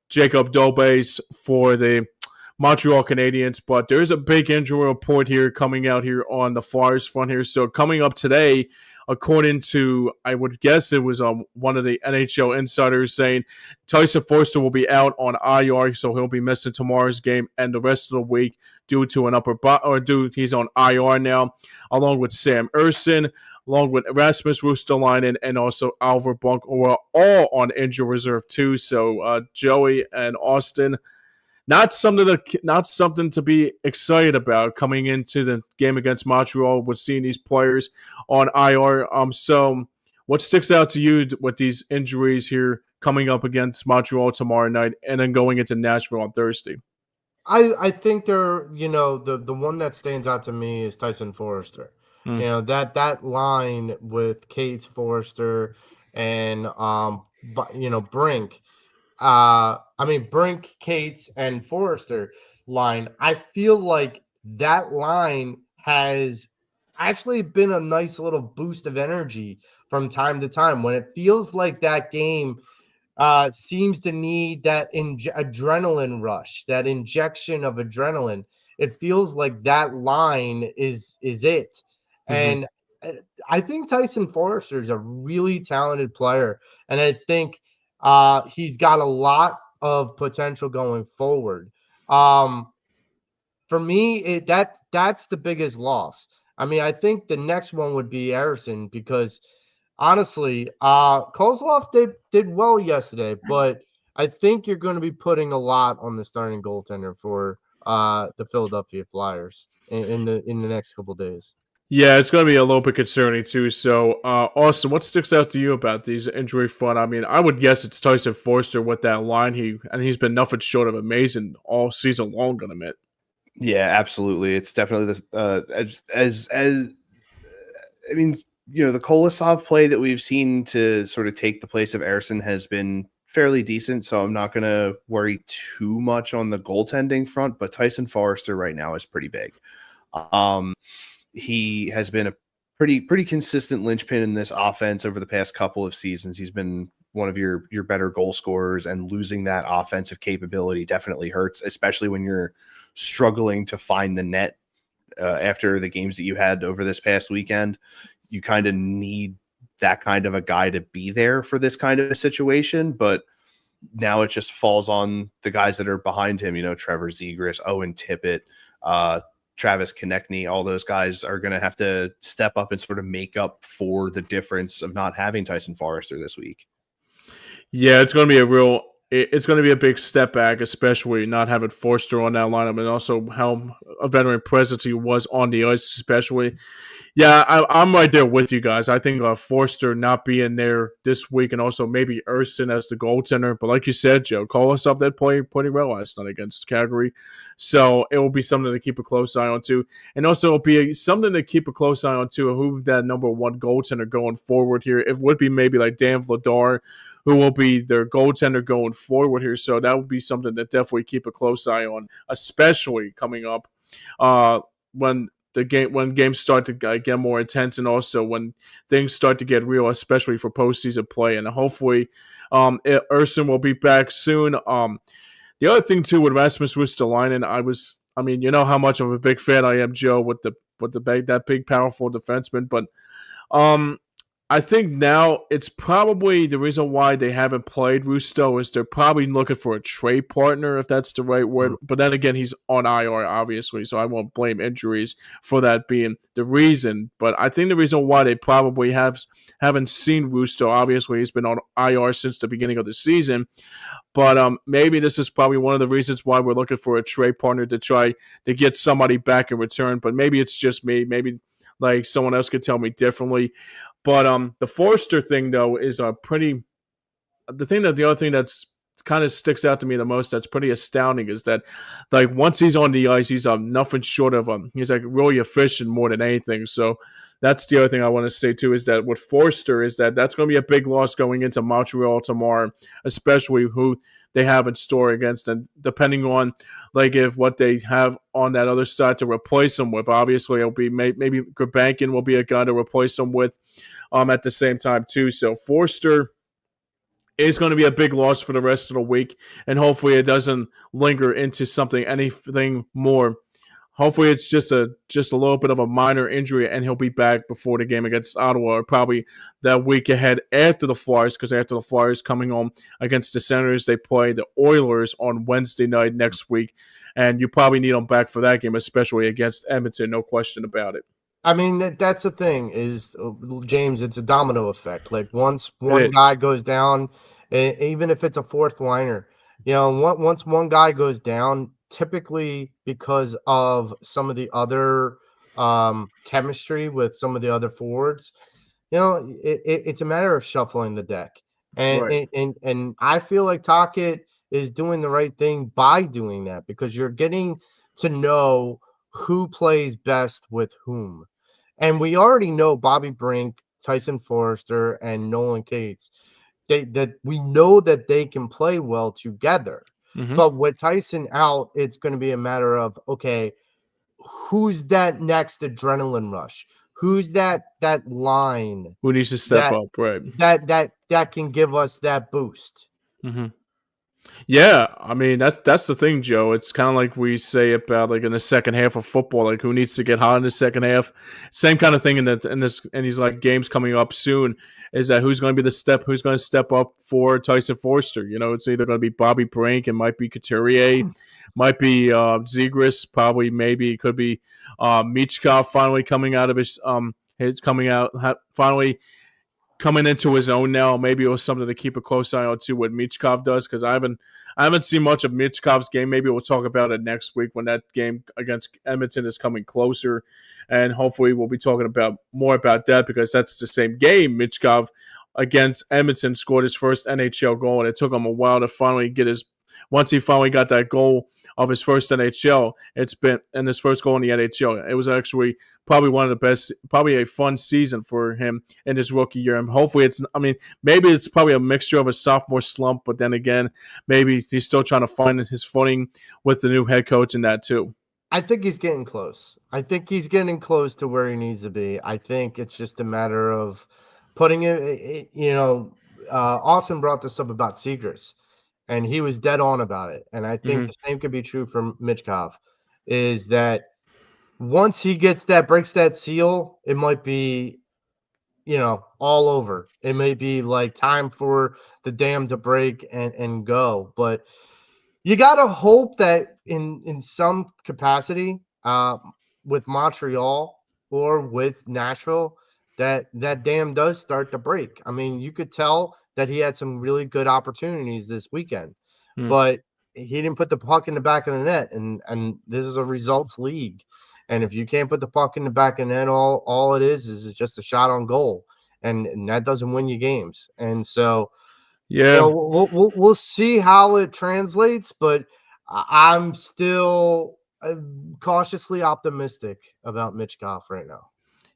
Jacob Dobes for the Montreal Canadiens. But there's a big injury report here coming out here on the Flyers front here. So coming up today, according to, I would guess it was one of the NHL insiders, saying Tyson Foerster will be out on IR, so he'll be missing tomorrow's game and the rest of the week due to an he's on IR now, along with Sam Erson, along with Rasmus Ristolainen, and also Alvar Bunk, who are all on injury reserve too. So Joey and Austin, not something to be excited about coming into the game against Montreal with seeing these players on IR. So what sticks out to you with these injuries here coming up against Montreal tomorrow night and then going into Nashville on Thursday? I think they're, the one that stands out to me is Tyson Foerster. That line with Cates, Foerster, and Brink. Brink, Cates, and Foerster line. I feel like that line has actually been a nice little boost of energy from time to time when it feels like that game seems to need that adrenaline rush, that injection of adrenaline. It feels like that line is it. Mm-hmm. And I think Tyson Foerster is a really talented player, and I think He's got a lot of potential going forward. For me, that's the biggest loss. I mean, I think the next one would be Harrison because honestly, Kozlov did well yesterday, but I think you're going to be putting a lot on the starting goaltender for the Philadelphia Flyers in the next couple days. Yeah, it's going to be a little bit concerning too. So, Austin, what sticks out to you about these injury front? I mean, I would guess it's Tyson Forster with that line. He's been nothing short of amazing all season long. Gonna admit. Yeah, absolutely. It's definitely as I mean, the Kolosov play that we've seen to sort of take the place of Ersson has been fairly decent. So I'm not going to worry too much on the goaltending front. But Tyson Forster right now is pretty big. He has been a pretty consistent linchpin in this offense over the past couple of seasons. He's been one of your better goal scorers, and losing that offensive capability definitely hurts, especially when you're struggling to find the net after the games that you had over this past weekend. You kind of need that kind of a guy to be there for this kind of a situation, but now it just falls on the guys that are behind him, Trevor Zegras, Owen Tippett, Travis Konechny. All those guys are going to have to step up and sort of make up for the difference of not having Tyson Forster this week. Yeah, it's going to be a big step back, especially not having Forster on that lineup, and also how a veteran presence he was on the ice, especially. Yeah, I'm right there with you guys. I think Forster not being there this week, and also maybe Ersson as the goaltender. But like you said, Joe, Kolosov that played pretty well last night against Calgary. So it will be something to keep a close eye on too. And also it'll be something to keep a close eye on too, who that number one goaltender going forward here. It would be maybe like Dan Vladar, who will be their goaltender going forward here. So that would be something to definitely keep a close eye on, especially coming up when games start to get more intense, and also when things start to get real, especially for postseason play. And hopefully Ersson will be back soon. The other thing too with Rasmus Ristolainen, you know how much of a big fan I am, Joe, with that big powerful defenseman, but I think now it's probably the reason why they haven't played Rusto is they're probably looking for a trade partner, if that's the right word. But then again, he's on IR, obviously, so I won't blame injuries for that being the reason. But I think the reason why they probably haven't seen Rusto, obviously, he's been on IR since the beginning of the season. But maybe this is probably one of the reasons why we're looking for a trade partner to try to get somebody back in return. But maybe it's just me. Maybe like someone else could tell me differently. But the Forster thing, though, is the other thing that's kind of sticks out to me the most that's pretty astounding is that, like, once he's on the ice, he's nothing short of he's like really efficient more than anything. So that's the other thing I want to say too, is that with Forster is that's going to be a big loss going into Montreal tomorrow, especially who they have in store against, and depending on like if what they have on that other side to replace him with. Obviously, it'll be maybe Gurbankin will be a guy to replace him with at the same time too. So Forster is going to be a big loss for the rest of the week, and hopefully it doesn't linger into anything more. Hopefully it's just a little bit of a minor injury, and he'll be back before the game against Ottawa, or probably that week ahead after the Flyers, because after the Flyers coming home against the Senators, they play the Oilers on Wednesday night next week, and you probably need him back for that game, especially against Edmonton, no question about it. I mean, that's the thing is, James, it's a domino effect. Like once one guy goes down, even if it's a fourth liner, once one guy goes down, typically because of some of the other chemistry with some of the other forwards, it's a matter of shuffling the deck. And, Right. and I feel like Tocchet is doing the right thing by doing that, because you're getting to know who plays best with whom. And we already know Bobby Brink, Tyson Forster, and Nolan Cates. We know that they can play well together. Mm-hmm. But with Tyson out, it's going to be a matter of, okay, who's that next adrenaline rush? Who's that line? Who needs to step up, right? That can give us that boost. Mm-hmm. Yeah, I mean that's the thing, Joe. It's kind of like we say about like in the second half of football, like who needs to get hot in the second half. Same kind of thing in these like games coming up soon is that who's going to be who's going to step up for Tyson Forster. You know, it's either going to be Bobby Brink, it might be Couturier, might be Zegras, probably maybe it could be Michkov finally coming out of his coming out finally coming into his own now. Maybe it was something to keep a close eye on too. What Michkov does, because I haven't seen much of Michkov's game. Maybe we'll talk about it next week when that game against Edmonton is coming closer, and hopefully we'll be talking about more about that because that's the same game. Michkov against Edmonton scored his first NHL goal, and it took him a while to finally get his. Once he finally got that goal of his first NHL, it's been and his first goal in the NHL. It was actually probably one of the best, probably a fun season for him in his rookie year. And hopefully maybe it's probably a mixture of a sophomore slump, but then again, maybe he's still trying to find his footing with the new head coach in that too. I think he's getting close. I think he's getting close to where he needs to be. I think it's just a matter of putting it, Austin brought this up about Zegras, and he was dead on about it. And I think the same could be true for Michkov, is that once he breaks that seal, it might be, all over. It may be like time for the dam to break and go. But you got to hope that in some capacity with Montreal or with Nashville, that dam does start to break. I mean, you could tell that he had some really good opportunities this weekend, but he didn't put the puck in the back of the net. And this is a results league. And if you can't put the puck in the back of the net, all it is just a shot on goal. And that doesn't win you games. And so, yeah, we'll see how it translates, but I'm still cautiously optimistic about Michkov right now.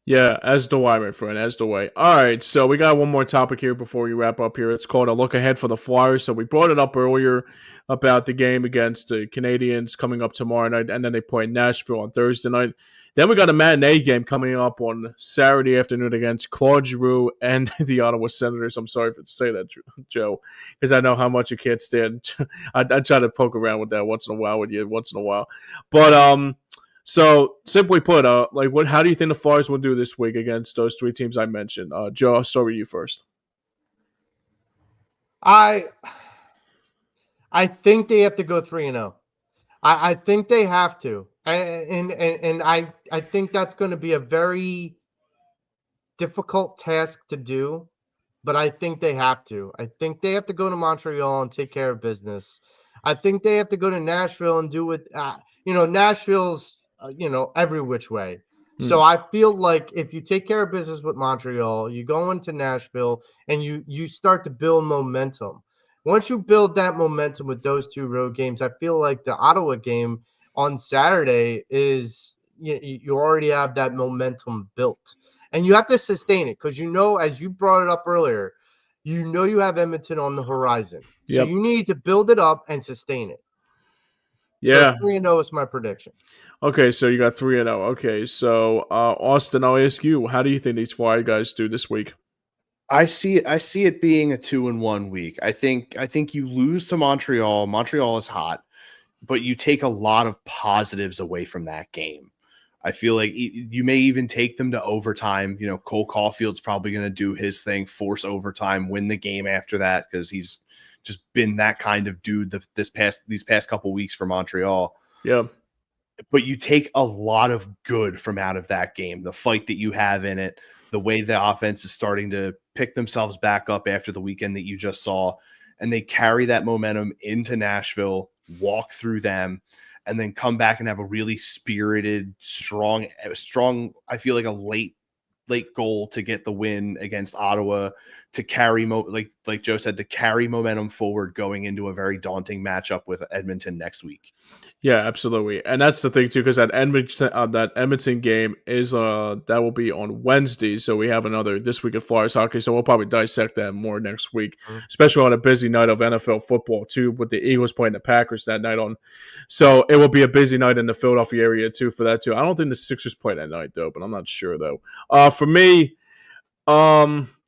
Yeah, as do I, my friend, as do I. All right, so we got one more topic here before we wrap up here. It's called a look ahead for the Flyers. So we brought it up earlier about the game against the Canadians coming up tomorrow night, and then they play Nashville on Thursday night. Then we got a matinee game coming up on Saturday afternoon against Claude Giroux and the Ottawa Senators. I'm sorry for to say that, Joe, because I know how much you can't stand. I try to poke around with that once in a while, but so simply put, how do you think the Flyers will do this week against those three teams I mentioned? Joe, I'll start with you first. I think they have to go 3-0. I think they have to, and I think that's going to be a very difficult task to do, but I think they have to. I think they have to go to Montreal and take care of business. I think they have to go to Nashville and do it. Nashville's every which way. So I feel like if you take care of business with Montreal, you go into Nashville and you start to build momentum. Once you build that momentum with those two road games, I feel like the Ottawa game on Saturday is you already have that momentum built. And you have to sustain it because as you brought it up earlier, you have Edmonton on the horizon. So you need to build it up and sustain it. Yeah. So 3-0 is my prediction. Okay, so you got 3-0. Okay, so Austin, I'll ask you, how do you think these Flyer guys do this week? I see it being a 2-1 week. I think you lose to Montreal. Montreal is hot, but you take a lot of positives away from that game. I feel like you may even take them to overtime. Cole Caulfield's probably going to do his thing, force overtime, win the game after that because he's just been that kind of dude these past couple weeks for Montreal. Yeah. But you take a lot of good from out of that game, the fight that you have in it, the way the offense is starting to pick themselves back up after the weekend that you just saw, and they carry that momentum into Nashville, walk through them, and then come back and have a really spirited, strong, I feel like a late goal to get the win against Ottawa, to carry like Joe said, to carry momentum forward going into a very daunting matchup with Edmonton next week. Yeah, absolutely, and that's the thing too, because that Edmonton game is that will be on Wednesday, so we have another This Week in Flyers Hockey, so we'll probably dissect that more next week, especially on a busy night of NFL football too, with the Eagles playing the Packers that night on. So it will be a busy night in the Philadelphia area too for that too. I don't think the Sixers play that night though, but I'm not sure though. For me,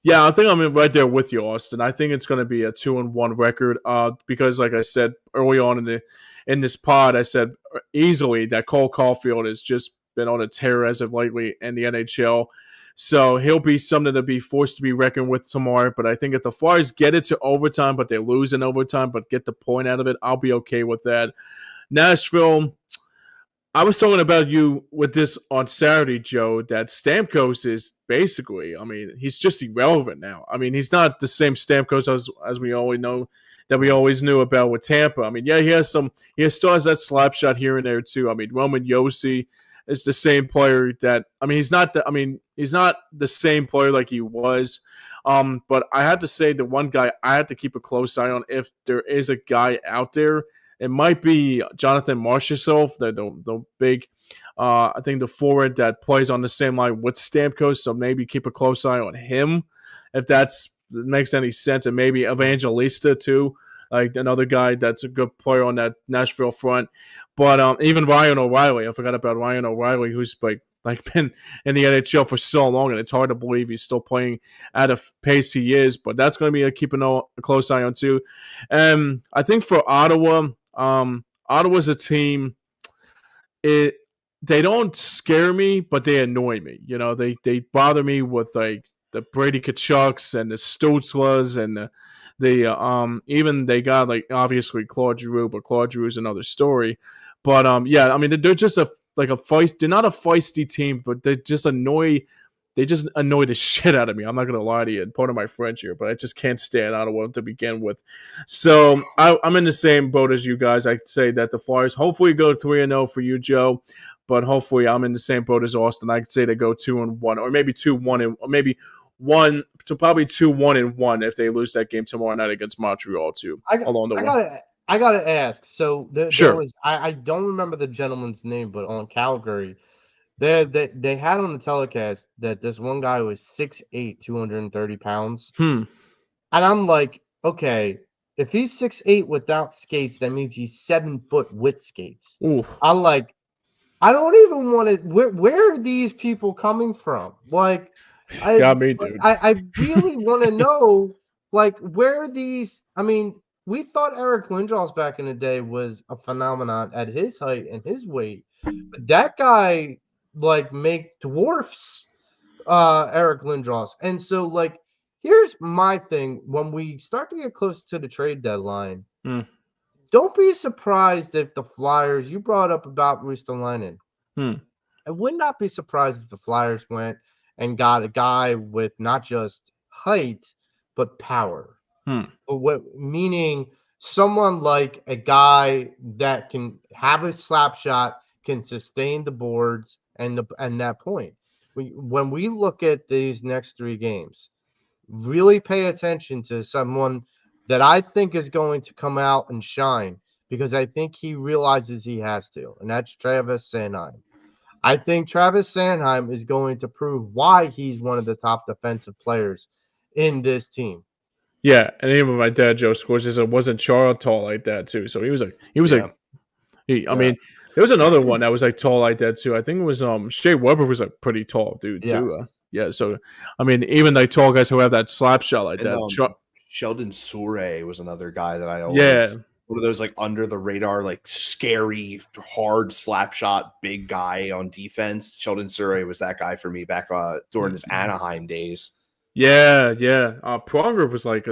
Yeah, I think I'm right there with you, Austin. I think it's going to be a 2-1 record. Because like I said early on in this pod, I said easily that Cole Caulfield has just been on a tear as of lately in the NHL. So he'll be something to be forced to be reckoned with tomorrow. But I think if the Flyers get it to overtime, but they lose in overtime, but get the point out of it, I'll be okay with that. Nashville. I was talking about you with this on Saturday, Joe, that Stamkos is basically, I mean, he's just irrelevant now. I mean, he's not the same Stamkos as we always know that we always knew about with Tampa. I mean, yeah, he still has that slap shot here and there too. I mean, Roman Josi is the same player that, I mean, he's not the same player like he was. But I have to say the one guy I have to keep a close eye on if there is a guy out there. It might be Jonathan Marchessault, the big, I think the forward that plays on the same line with Stamkos. So maybe keep a close eye on him, if that makes any sense. And maybe Evangelista too, like another guy that's a good player on that Nashville front. But even Ryan O'Reilly, I forgot about Ryan O'Reilly, who's like been in the NHL for so long, and it's hard to believe he's still playing at a pace he is. But that's going to be keeping a close eye on too. And I think for Ottawa. Ottawa's a team. They don't scare me, but they annoy me. You know, they bother me with like the Brady Kachucks and the Stutzlas and the even they got like obviously Claude Giroux, but Claude Giroux is another story. But yeah, I mean they're just a feist. They're not a feisty team, but they just annoy. They just annoy the shit out of me. I'm not going to lie to you. Part of my French here, but I just can't stand Ottawa to begin with. So I'm in the same boat as you guys. I'd say that the Flyers hopefully go 3-0 for you, Joe. But hopefully I'm in the same boat as Austin. I'd say they go 2-1, or maybe 2-1, or maybe 1 to probably 2-1-1 if they lose that game tomorrow night against Montreal too. Along the way. I gotta ask. So Sure. there was I don't remember the gentleman's name, but on Calgary. They had on the telecast that this one guy was 6'8", 230 pounds. And I'm like, okay, if he's 6'8" without skates, that means he's 7 foot with skates. Oof. I'm like, I don't even want to. Where are these people coming from? Like, got me, dude. I really want to know, like, where are these? I mean, we thought Eric Lindros back in the day was a phenomenon at his height and his weight, but that guy like make dwarfs Eric Lindros. And so like here's my thing, when we start to get close to the trade deadline, don't be surprised if the Flyers, you brought up about Ristolainen. I would not be surprised if the Flyers went and got a guy with not just height but power. Meaning someone like a guy that can have a slap shot, can sustain the boards and that point. When we look at these next 3 games, really pay attention to someone that I think is going to come out and shine, because I think he realizes he has to, and that's Travis Sanheim. I think Travis Sanheim is going to prove why he's one of the top defensive players in this team. Yeah, and even my dad, Joe Scorza, wasn't Charles tall like that too. So he was I mean, there was another one that was like tall like that too. I think it was Shea Weber was a pretty tall dude too. Yeah, so I mean, even like tall guys who have that slap shot like that. Sheldon Souray was another guy that I always one of those like under the radar, like scary, hard slap shot, big guy on defense. Sheldon Souray was that guy for me back during his Anaheim days. Yeah. Pronger was like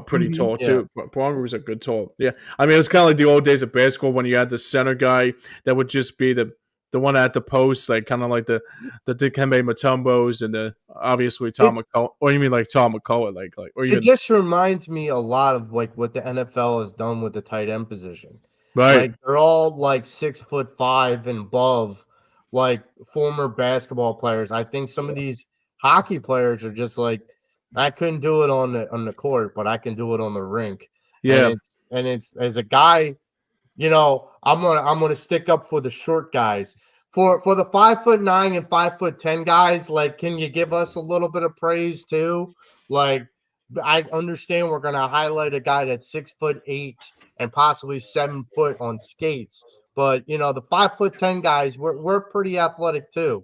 pretty tall too. Pronger was a good tall. Yeah, I mean it was kind of like the old days of basketball when you had the center guy that would just be the one at the post, like kind of like the Dikembe Mutombos and the obviously Tom McCullough. Or you mean like Tom McCullough, like or even, it just reminds me a lot of like what the NFL has done with the tight end position. Right, like they're all like 6'5" and above, like former basketball players. I think some of these hockey players are just like, I couldn't do it on the court, but I can do it on the rink. Yeah, and it's as a guy, you know, I'm gonna stick up for the short guys. For the 5'9" and 5'10" guys, like, can you give us a little bit of praise too? Like, I understand we're gonna highlight a guy that's 6'8" and possibly 7 foot on skates, but you know, the 5'10" guys, we're pretty athletic too.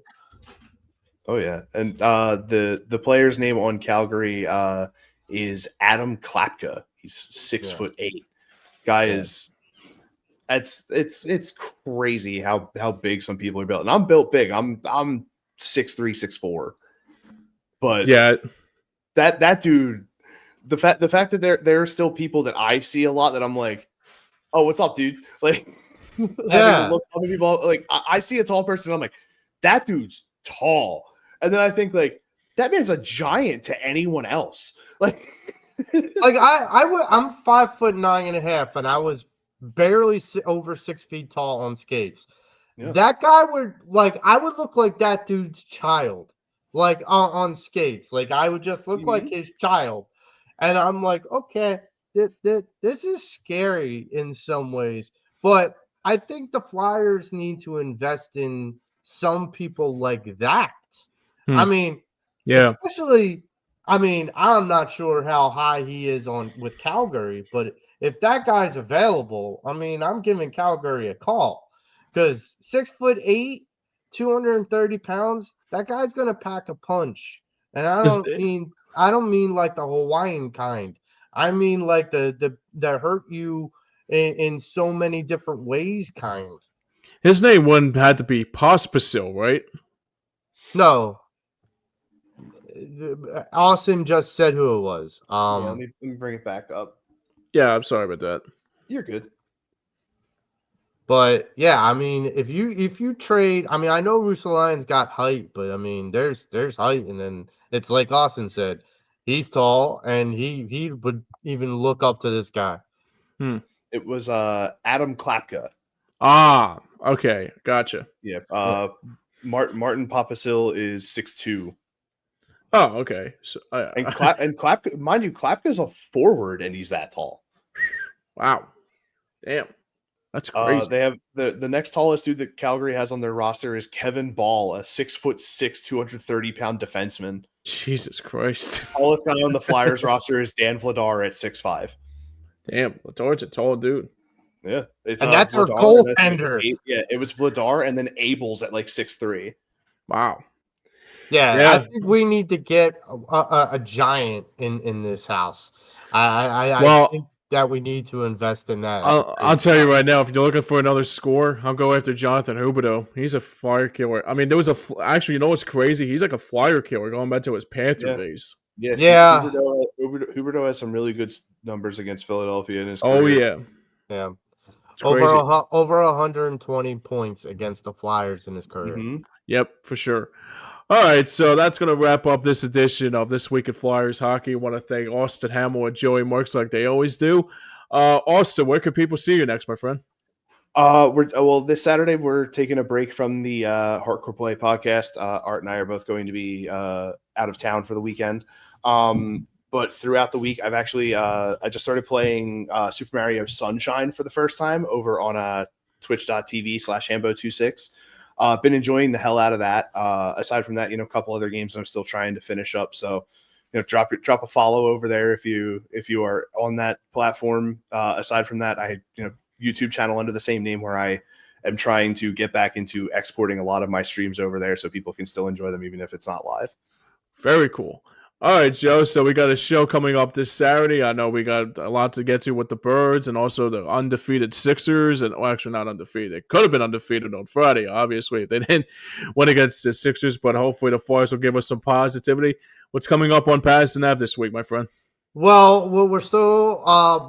Oh yeah, and the player's name on Calgary is Adam Klapka. He's 6'8". Guy is it's crazy how big some people are built, and I'm built big. I'm 6'3", 6'4". But Yeah, that dude, the fact that there are still people that I see a lot that I'm like, oh, what's up, dude? Like, having to look up at people, like I see a tall person, and I'm like, that dude's tall, and then I think like that man's a giant to anyone else. Like, like I'm 5'9.5", and I was barely over 6 feet tall on skates. Yeah. That guy would I would look like that dude's child, like on skates. Like I would just look like his child, and I'm like, okay, this is scary in some ways, but I think the Flyers need to invest in some people like that. I mean, yeah. especially, I mean, I'm not sure how high he is on with Calgary, but if that guy's available, I mean, I'm giving Calgary a call because 6'8", 230 pounds, that guy's gonna pack a punch. And I don't mean like the Hawaiian kind. I mean like the that hurt you in so many different ways kind. His name wouldn't had to be Pospisil, right? No, Austin just said who it was. Yeah, let me bring it back up. Yeah, I'm sorry about that. You're good. But yeah, I mean, if you trade, I mean, I know Russellion's got height, but I mean, there's height, and then it's like Austin said, he's tall, and he would even look up to this guy. It was Adam Klapka. Ah, okay, gotcha. Yeah. Martin Papasil is 6'2". Oh, okay. So, and Klapka, mind you, Klapka's a forward, and he's that tall. Wow, damn, that's crazy. They have the next tallest dude that Calgary has on their roster is Kevin Ball, a 6'6", 230-pound defenseman. Jesus Christ. Tallest guy on the Flyers roster is Dan Vladar at 6'5". Damn, Vladar's a tall dude. Yeah, it's and that's our Vladar, goaltender. Yeah, it was Vladar and then Abel's at like 6'3". Wow. Yeah, I think we need to get a giant in this house. I think that we need to invest in that. I'll tell you right now, if you're looking for another score, I'll go after Jonathan Huberdeau. He's a flyer killer. I mean, there was actually, you know what's crazy? He's like a flyer killer going back to his Panther days. Yeah. Huberdeau has some really good numbers against Philadelphia in his career. Oh yeah. Yeah. Over 120 points against the Flyers in his career. Mm-hmm. Yep, for sure. All right, so that's going to wrap up this edition of This Week in Flyers Hockey. I want to thank Austin Hammel and Joey Marks like they always do. Austin, where can people see you next, my friend? This Saturday we're taking a break from the Hardcore Play podcast. Art and I are both going to be out of town for the weekend. But throughout the week, I've actually I just started playing Super Mario Sunshine for the first time over on twitch.tv/Hambo26. Been enjoying the hell out of that. Aside from that, a couple other games I'm still trying to finish up. So, drop a follow over there if you are on that platform. Aside from that, I YouTube channel under the same name where I am trying to get back into exporting a lot of my streams over there so people can still enjoy them even if it's not live. Very cool. All right, Joe. So we got a show coming up this Saturday. I know we got a lot to get to with the Birds and also the undefeated Sixers. And actually not undefeated. They could have been undefeated on Friday, obviously, if they didn't win against the Sixers. But hopefully the Flyers will give us some positivity. What's coming up on Pass and Nav this week, my friend? Well, we're still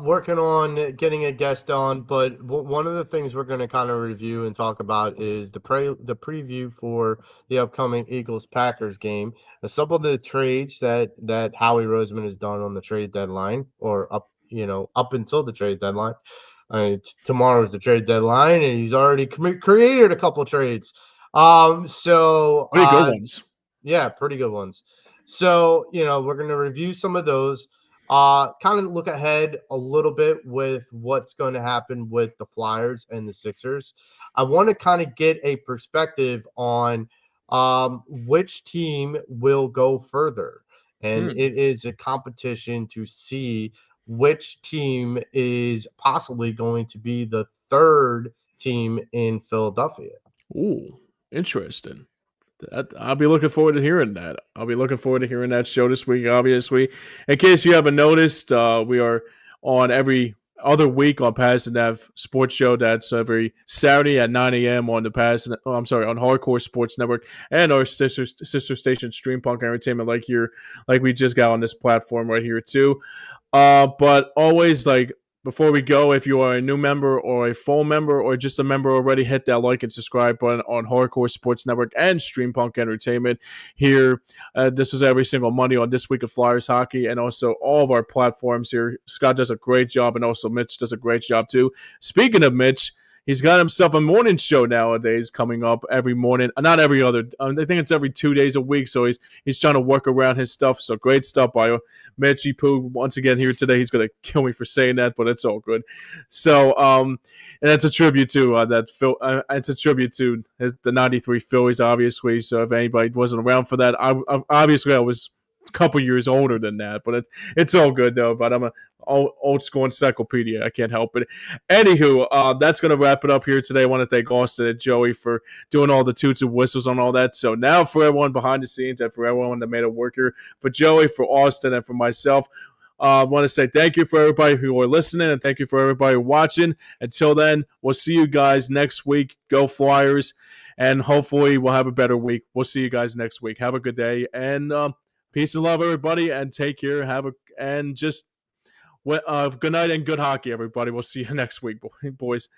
working on getting a guest on, but one of the things we're going to kind of review and talk about is the preview for the upcoming Eagles-Packers game. Some of the trades that Howie Roseman has done on the trade deadline, or up until the trade deadline. Tomorrow is the trade deadline, and he's already created a couple trades. So pretty good ones. Yeah, pretty good ones. So we're going to review some of those. Kind of look ahead a little bit with what's going to happen with the Flyers and the Sixers. I want to kind of get a perspective on which team will go further. And it is a competition to see which team is possibly going to be the third team in Philadelphia. Ooh, interesting. I'll be looking forward to hearing that. I'll be looking forward to hearing that show this week, obviously. In case you haven't noticed, we are on every other week on Pass and Nav Sports Show. That's every Saturday at 9 a.m. on the on Hardcore Sports Network and our sister station Streampunk Entertainment, like we just got on this platform right here too. But always, like, before we go, if you are a new member or a full member or just a member already, hit that like and subscribe button on Hardcore Sports Network and Streampunk Entertainment. Here, this is every single Monday on This Week of Flyers Hockey, and also all of our platforms here. Scott does a great job, and also Mitch does a great job too. Speaking of Mitch, he's got himself a morning show nowadays coming up every morning. Not every other. I think it's every 2 days a week. So he's trying to work around his stuff. So great stuff by Mitchy Poo once again here today. He's going to kill me for saying that, but it's all good. So and that's a tribute to it's a tribute to the '93 Phillies, obviously. So if anybody wasn't around for that, I was a couple years older than that, but it's all good though. But I'm a old school encyclopedia. I can't help it. Anywho, that's gonna wrap it up here today. I want to thank Austin and Joey for doing all the toots and whistles on all that. So now for everyone behind the scenes and for everyone that made it work here, for Joey, for Austin, and for myself, I want to say thank you for everybody who are listening and thank you for everybody watching. Until then, we'll see you guys next week. Go Flyers, and hopefully we'll have a better week. We'll see you guys next week. Have a good day, and peace and love, everybody, and take care. Good night and good hockey, everybody. We'll see you next week, boys.